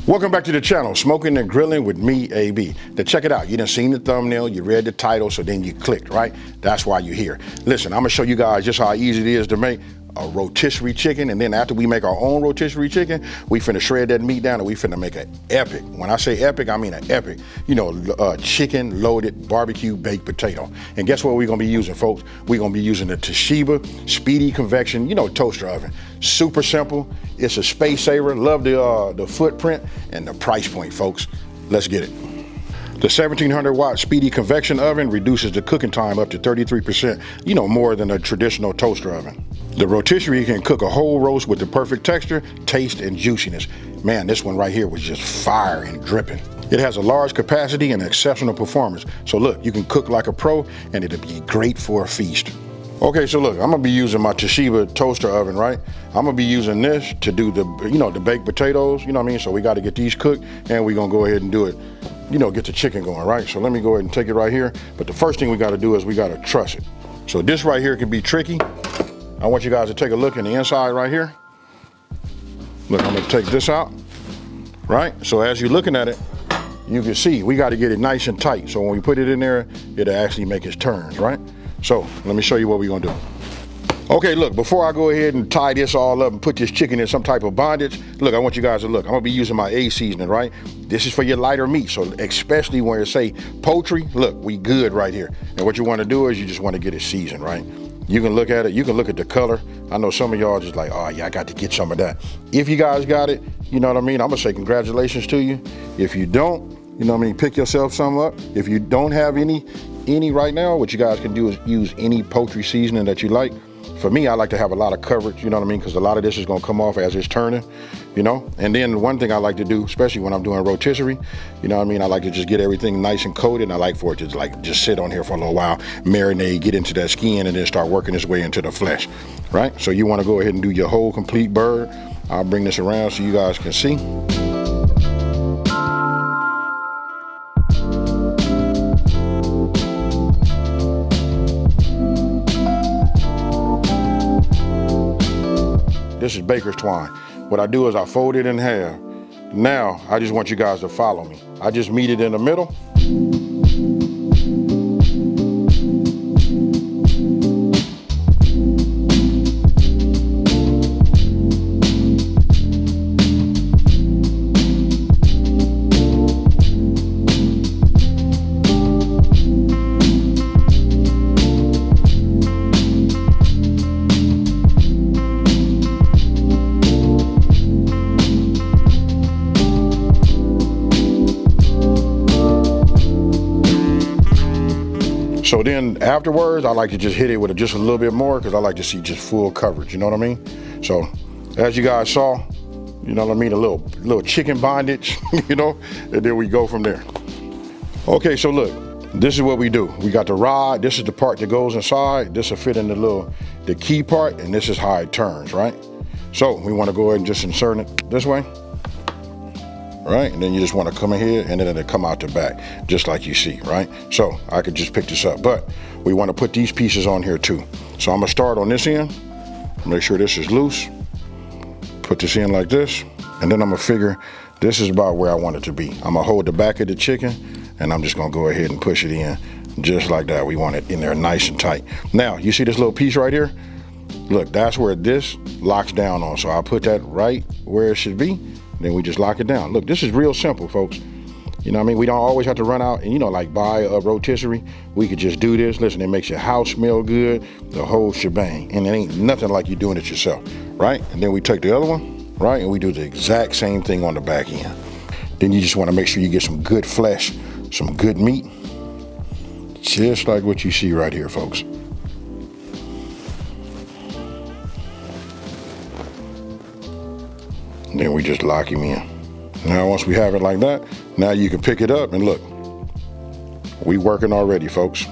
Welcome back to the channel, Smoking and Grilling with me, AB. Now check it out, you done seen the thumbnail, you read the title, so then you clicked, right? That's why you're here. Listen, I'm gonna show you guys just how easy it is to make a rotisserie chicken, and then after we make our own rotisserie chicken, we finna shred that meat down and we finna make an epic. When I say epic, I mean an epic, chicken loaded barbecue baked potato. And guess what we're gonna be using, folks? We're gonna be using the Toshiba speedy convection, toaster oven. Super simple, it's a space saver, love the footprint and the price point, folks. Let's get it. The 1700 watt speedy convection oven reduces the cooking time up to 33%, more than a traditional toaster oven. The rotisserie can cook a whole roast with the perfect texture, taste, and juiciness. Man, this one right here was just fire and dripping. It has a large capacity and exceptional performance. So look, you can cook like a pro and it'll be great for a feast. Okay, so look, I'm gonna be using my Toshiba toaster oven, right? I'm gonna be using this to do the, the baked potatoes, So we gotta get these cooked and we're gonna go ahead and do it, get the chicken going, right? So let me go ahead and take it right here. But the first thing we gotta do is we gotta truss it. So this right here can be tricky. I want you guys to take a look in the inside right here. Look, I'm gonna take this out, right? So as you're looking at it, you can see we gotta get it nice and tight. So when we put it in there, it'll actually make its turns, right? So let me show you what we're gonna do. Okay, look, before I go ahead and tie this all up and put this chicken in some type of bondage, look, I want you guys to look. I'm gonna be using my A seasoning, right? This is for your lighter meat, so especially when it say poultry, look, we good right here. And what you wanna do is you just wanna get it seasoned, right? You can look at it, you can look at the color. I know some of y'all just like, oh yeah, I got to get some of that. If you guys got it, you know what I mean? I'm gonna say congratulations to you. If you don't, pick yourself some up. If you don't have any right now, what you guys can do is use any poultry seasoning that you like. For me, I like to have a lot of coverage, because a lot of this is gonna come off as it's turning, And then one thing I like to do, especially when I'm doing rotisserie, I like to just get everything nice and coated. And I like for it to just sit on here for a little while, marinate, get into that skin, and then start working its way into the flesh, right? So you wanna go ahead and do your whole complete bird. I'll bring this around so you guys can see. This is baker's twine. What I do is I fold it in half. Now, I just want you guys to follow me. I just meet it in the middle. So then afterwards, I like to just hit it with just a little bit more because I like to see just full coverage, you know what I mean? So as you guys saw, a little chicken bondage, and then we go from there. Okay, so look, this is what we do. We got the rod, this is the part that goes inside, this will fit in the key part, and this is how it turns, right? So we want to go ahead and just insert it this way. Right, and then you just want to come in here and then it'll come out the back just like you see, right? So I could just pick this up, but we want to put these pieces on here too. So I'm gonna start on this end, make sure this is loose, put this in like this, and then I'm gonna figure this is about where I want it to be. I'm gonna hold the back of the chicken and I'm just gonna go ahead and push it in just like that. We want it in there nice and tight. Now you see this little piece right here? Look, that's where this locks down on. So I'll put that right where it should be. Then we just lock it down. Look, this is real simple, folks. We don't always have to run out and buy a rotisserie. We could just do this. Listen, it makes your house smell good, the whole shebang. And it ain't nothing like you doing it yourself, right? And then we take the other one, right? And we do the exact same thing on the back end. Then you just want to make sure you get some good flesh, some good meat, just like what you see right here, folks. Then we just lock him in. Now once we have it like that, now you can pick it up and look, we working already, folks.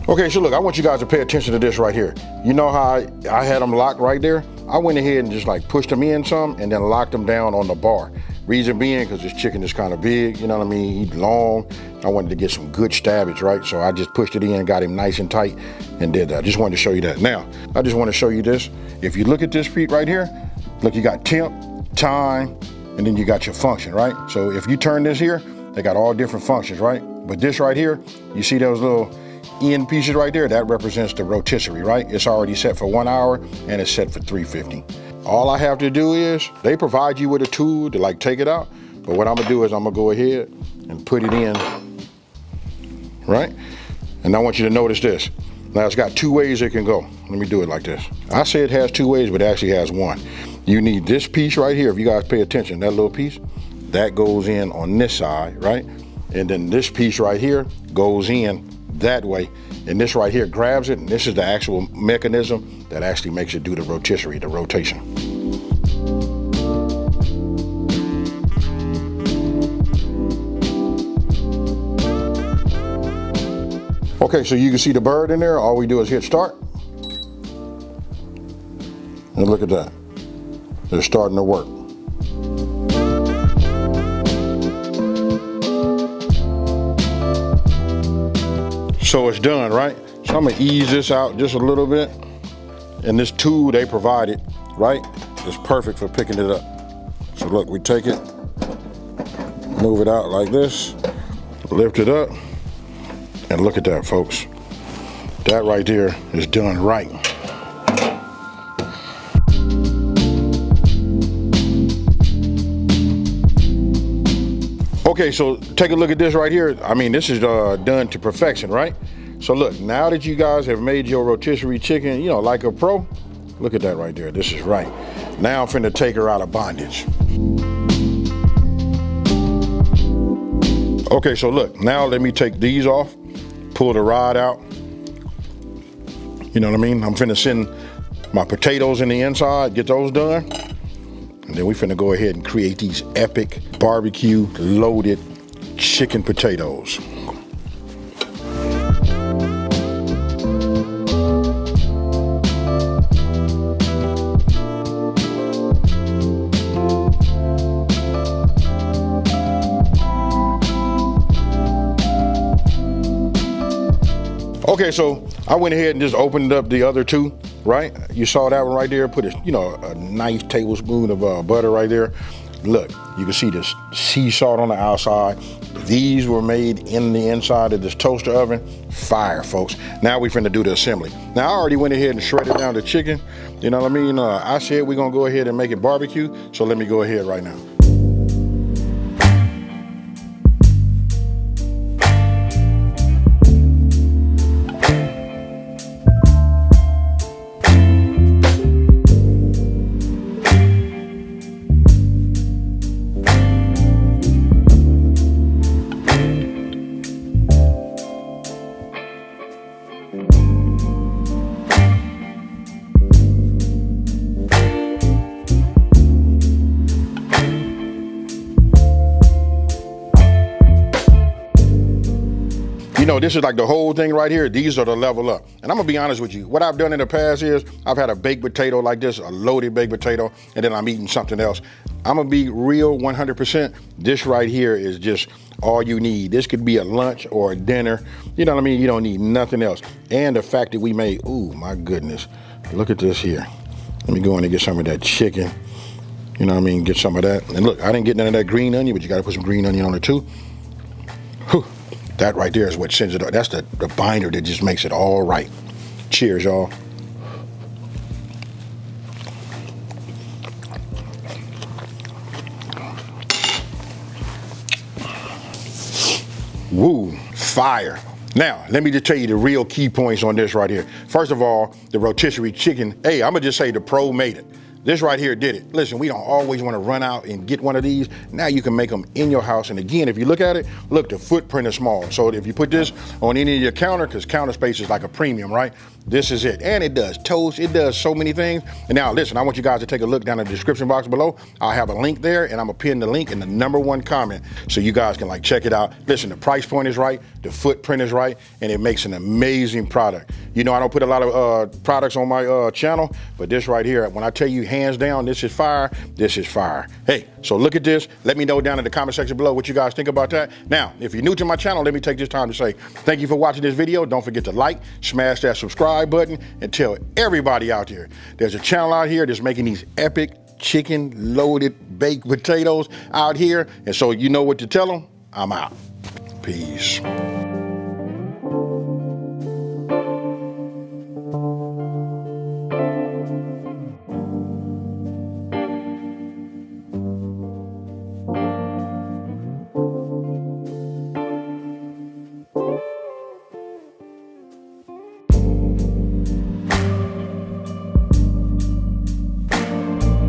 Okay, so look, I want you guys to pay attention to this right here. You know how I had them locked right there? I went ahead and just pushed them in some and then locked them down on the bar. Reason being, because this chicken is kind of big, he's long. I wanted to get some good stabbage, right? So I just pushed it in, got him nice and tight and did that. I just wanted to show you that. Now, I just want to show you this. If you look at this feet right here, look, you got temp, time, and then you got your function, right? So if you turn this here, they got all different functions, right? But this right here, you see those little end pieces right there? That represents the rotisserie, right? It's already set for 1 hour and it's set for 350. All I have to do is, they provide you with a tool to like take it out. But what I'm gonna do is I'm gonna go ahead and put it in, right? And I want you to notice this. Now it's got 2 ways it can go. Let me do it like this. I say it has 2 ways, but it actually has 1. You need this piece right here. If you guys pay attention, that little piece, that goes in on this side, right? And then this piece right here goes in that way. And this right here grabs it, and this is the actual mechanism that actually makes it do the rotisserie, the rotation. Okay, so you can see the bird in there. All we do is hit start. And look at that. They're starting to work. So it's done, right? So I'm gonna ease this out just a little bit. And this tool they provided, right, is perfect for picking it up. So look, we take it, move it out like this, lift it up, and look at that, folks. That right there is done right. Okay, so take a look at this right here. I mean, this is done to perfection, right? So look, now that you guys have made your rotisserie chicken, you know, like a pro, look at that right there. This is right. Now I'm finna take her out of bondage. Okay, so look, now let me take these off, pull the rod out. You know what I mean? I'm finna send my potatoes in the inside, get those done. And then we finna go ahead and create these epic barbecue loaded chicken potatoes. Okay, so I went ahead and just opened up the other 2, right? You saw that one right there, put a nice tablespoon of butter right there. Look, you can see this sea salt on the outside. These were made in the inside of this toaster oven. Fire, folks. Now we finna do the assembly. Now I already went ahead and shredded down the chicken. You know what I mean? I said we're gonna go ahead and make it barbecue, so let me go ahead right now. You know, this is like the whole thing right here. These are the level up. And I'm gonna be honest with you. What I've done in the past is I've had a baked potato like this, a loaded baked potato, and then I'm eating something else. I'm gonna be real 100%. This right here is just all you need. This could be a lunch or a dinner. You know what I mean? You don't need nothing else. And the fact that we made, ooh, my goodness. Look at this here. Let me go in and get some of that chicken. You know what I mean? Get some of that. And look, I didn't get none of that green onion, but you gotta put some green onion on it too. Whew. That right there is what sends it. That's the binder that just makes it all right. Cheers, y'all. Woo, fire. Now, let me just tell you the real key points on this right here. First of all, the rotisserie chicken. Hey, I'm gonna just say the pro made it. This right here did it. Listen, we don't always want to run out and get one of these. Now you can make them in your house. And again, if you look at it, look, the footprint is small. So if you put this on any of your counter, because counter space is like a premium, right? This is it. And it does toast. It does so many things. And now listen, I want you guys to take a look down in the description box below. I'll have a link there, and I'm gonna pin the link in the #1 comment so you guys can like check it out. Listen, the price point is right, the footprint is right, and it makes an amazing product. You know, I don't put a lot of products on my channel, but this right here, when I tell you hands down, this is fire, this is fire. Hey, so look at this. Let me know down in the comment section below what you guys think about that. Now, if you're new to my channel, let me take this time to say thank you for watching this video. Don't forget to like, smash that subscribe button, and tell everybody out there there's a channel out here that's making these epic chicken loaded baked potatoes out here. And so you know what to tell them. I'm out. Peace.